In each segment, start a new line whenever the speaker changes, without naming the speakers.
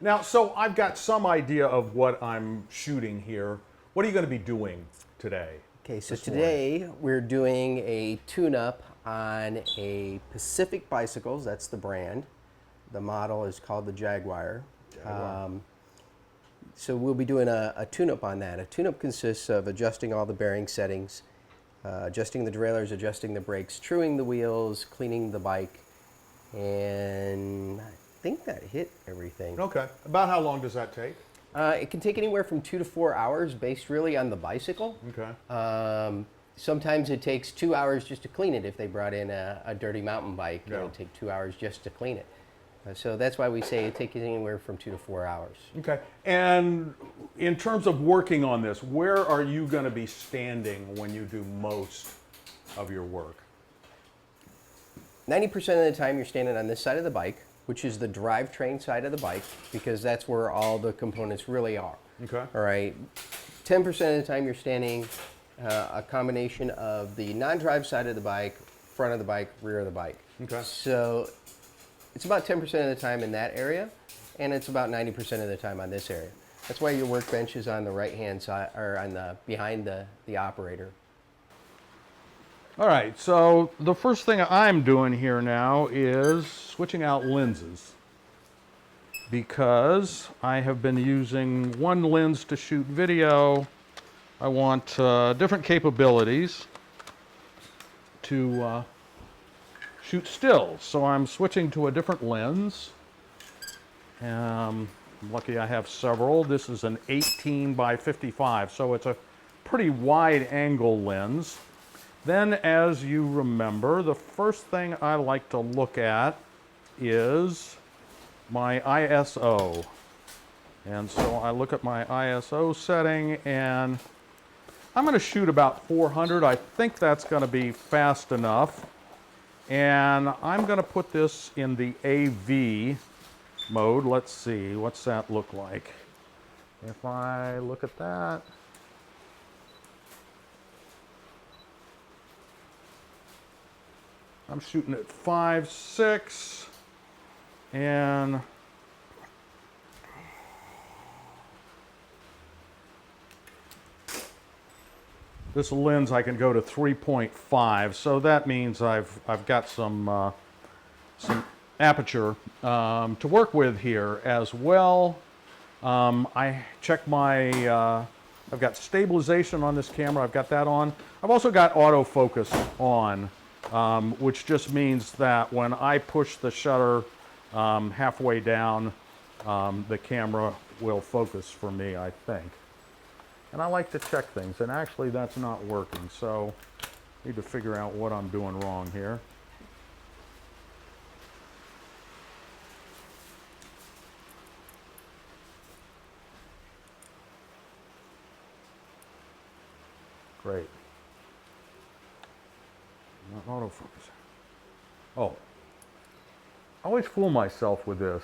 Now, so I've got some idea of what I'm shooting here. What are you going to be doing today?
Okay, so today we're doing a tune-up on a Pacific Bicycles. That's the brand. The model is called the Jaguar. So we'll be doing a tune-up on that. A tune-up consists of adjusting all the bearing settings, adjusting the derailleurs, adjusting the brakes, truing the wheels, cleaning the bike, and I think that hit everything.
Okay. About how long does that take?
It can take anywhere from 2 to 4 hours based really on the bicycle.
Okay.
Sometimes it takes 2 hours just to clean it if they brought in a dirty mountain bike.
Yeah.
It'll take 2 hours just to clean it. So that's why we say it takes anywhere from 2 to 4 hours.
Okay. And in terms of working on this, where are you going to be standing when you do most of your work?
90% of the time you're standing on this side of the bike, which is the drivetrain side of the bike, because that's where all the components really are.
Okay.
All right. 10% of the time you're standing a combination of the non-drive side of the bike, front of the bike, rear of the bike.
Okay.
So it's about 10% of the time in that area, and it's about 90% of the time on this area. That's why your workbench is on the right-hand side, or on the behind the operator.
All right, so the first thing I'm doing here now is switching out lenses, because I have been using one lens to shoot video. I want different capabilities to shoot stills, so I'm switching to a different lens. I'm lucky I have several. This is an 18 by 55, so it's a pretty wide angle lens. Then, as you remember, the first thing I like to look at is my ISO. And so I look at my ISO setting, and I'm going to shoot about 400. I think that's going to be fast enough. And I'm going to put this in the AV mode. Let's see, what's that look like? If I look at that. I'm shooting at 5.6, and this lens I can go to 3.5, so that means I've got some aperture to work with here as well. I check my I've got stabilization on this camera. I've got that on. I've also got autofocus on. Which just means that when I push the shutter halfway down, the camera will focus for me, I think. And I like to check things, and actually that's not working, so I need to figure out what I'm doing wrong here. Great. Not autofocus. Oh, I always fool myself with this.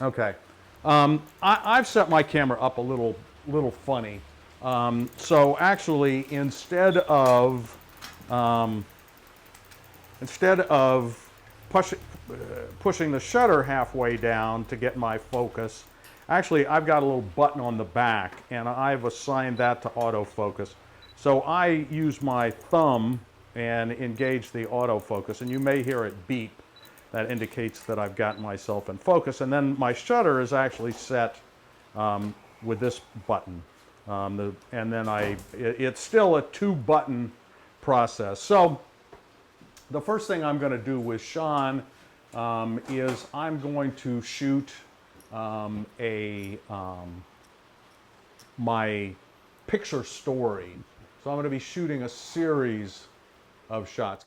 Okay, I've set my camera up a little funny. So actually, instead of pushing the shutter halfway down to get my focus, actually I've got a little button on the back, and I've assigned that to autofocus. So I use my thumb and engage the autofocus, and you may hear it beep. That indicates that I've gotten myself in focus. And then my shutter is actually set with this button. And then it's still a 2-button process. So the first thing I'm going to do with Shawn is I'm going to shoot my picture story. So I'm going to be shooting a series of shots.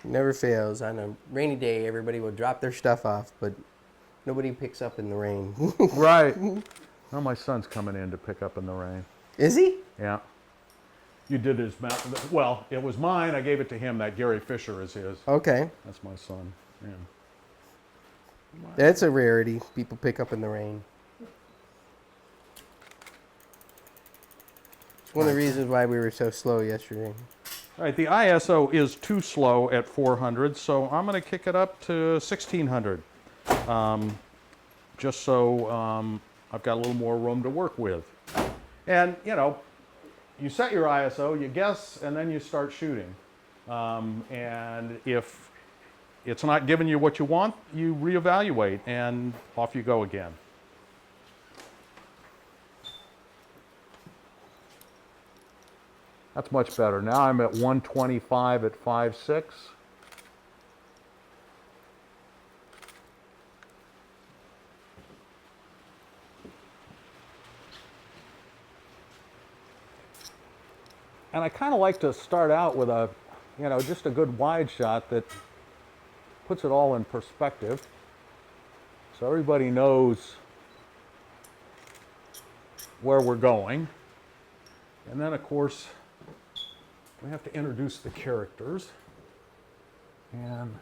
Never fails. On a rainy day, everybody will drop their stuff off, but nobody picks up in the rain.
Right. Well, my son's coming in to pick up in the rain.
Is he?
Yeah. You did his mouth. Well, it was mine. I gave it to him. That Gary Fisher is his.
Okay.
That's my son. Yeah.
That's a rarity. People pick up in the rain. It's one of the reasons why we were so slow yesterday.
All right, the ISO is too slow at 400, so I'm going to kick it up to 1600, just so I've got a little more room to work with. And, you know, you set your ISO, you guess, and then you start shooting. And if it's not giving you what you want, you reevaluate, and off you go again. That's much better. Now I'm at 125 at 5.6. And I kind of like to start out with a, you know, just a good wide shot that puts it all in perspective, so everybody knows where we're going. And then, of course, we have to introduce the characters. And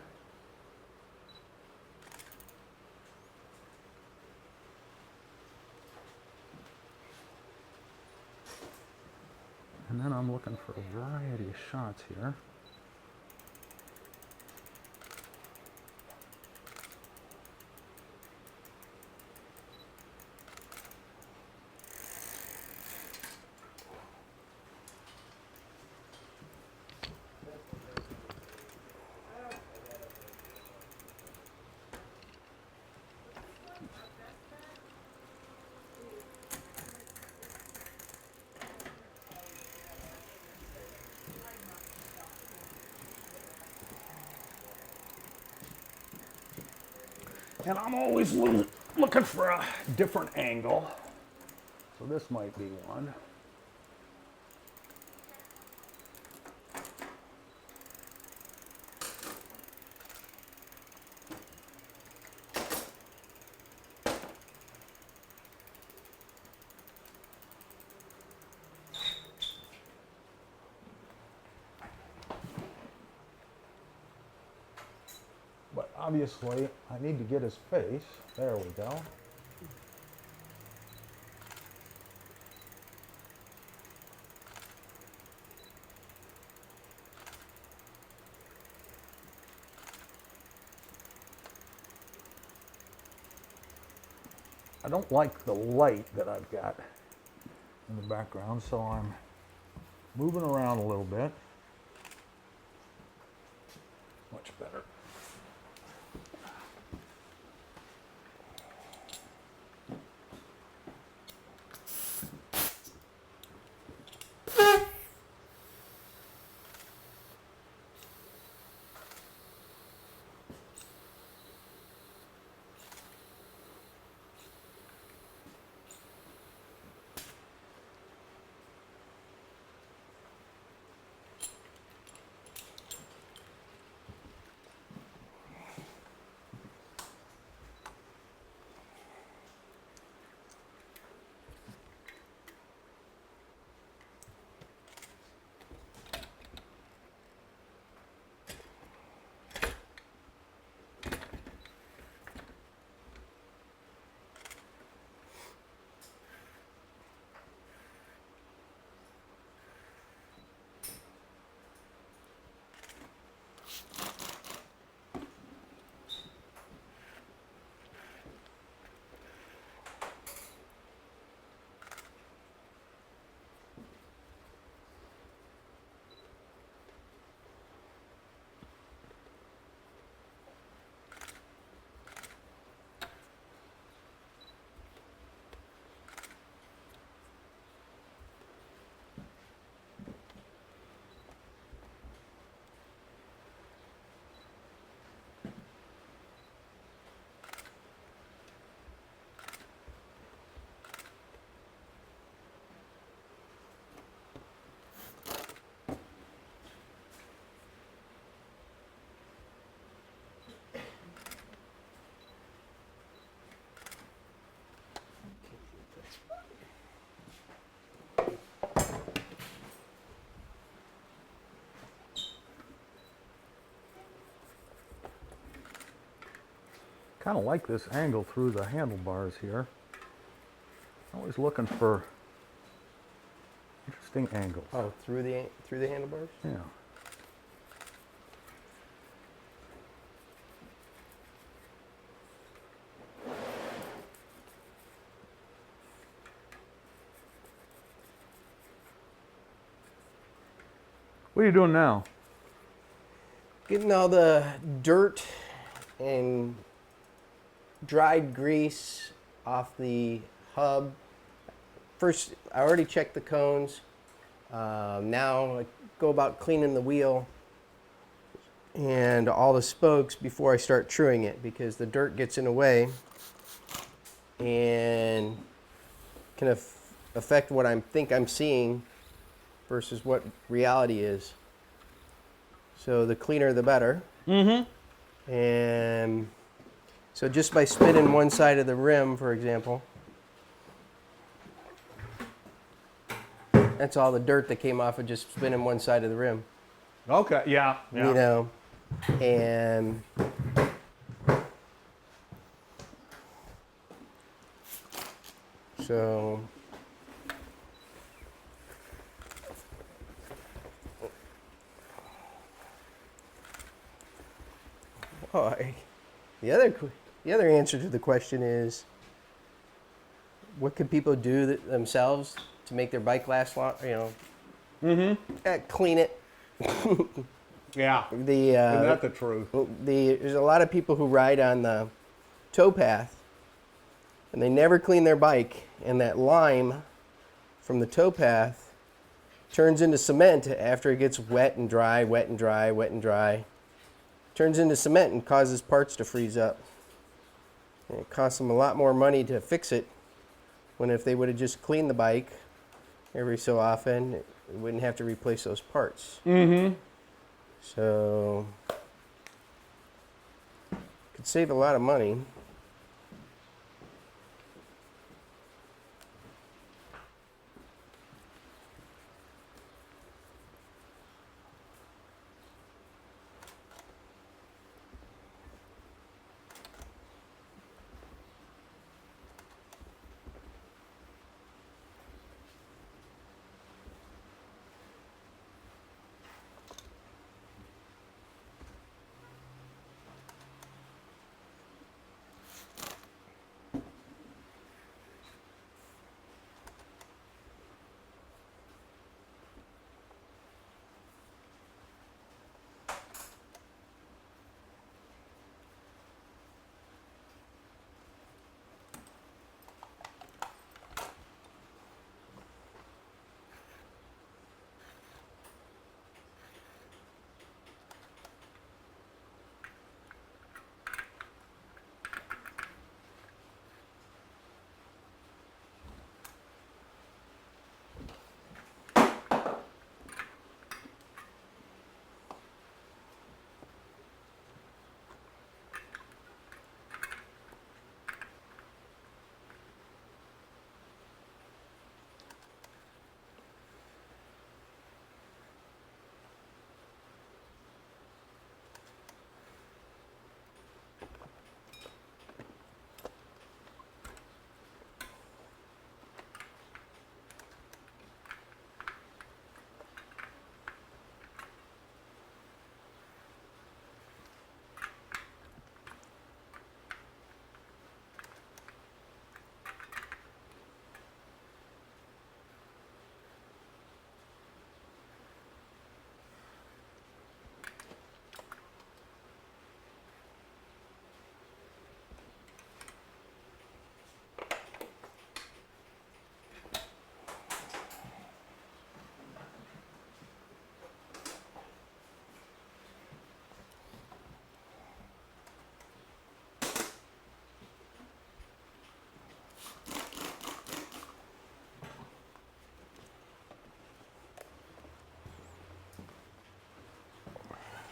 then I'm looking for a variety of shots here. And I'm always looking for a different angle. So this might be one. But obviously, I need to get his face. There we go. I don't like the light that I've got in the background, so I'm moving around a little bit. Much better. Kind of like this angle through the handlebars here. Always looking for interesting angles.
Oh, through the handlebars?
Yeah. What are you doing now?
Getting all the dirt and dried grease off the hub. First, I already checked the cones. Now I go about cleaning the wheel and all the spokes before I start truing it, because the dirt gets in the way and can affect what I think I'm seeing versus what reality is. So the cleaner the better. Mm-hmm. And so just by spinning one side of the rim, for example, that's all the dirt that came off of just spinning one side of the rim.
Okay, yeah.
You know, and so the other answer to the question is, what can people do themselves to make their bike last long? You know, clean it.
Yeah. Isn't that the truth?
There's a lot of people who ride on the towpath, and they never clean their bike, and that lime from the towpath turns into cement after it gets wet and dry, wet and dry, wet and dry. Turns into cement and causes parts to freeze up. And it costs them a lot more money to fix it, when if they would have just cleaned the bike every so often, it wouldn't have to replace those parts. Mm-hmm. So, could save a lot of money.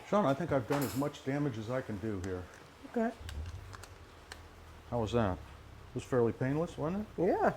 Shawn, I think I've done as much damage as I can do here.
Okay.
How was that? It was fairly painless, wasn't it?
Yeah.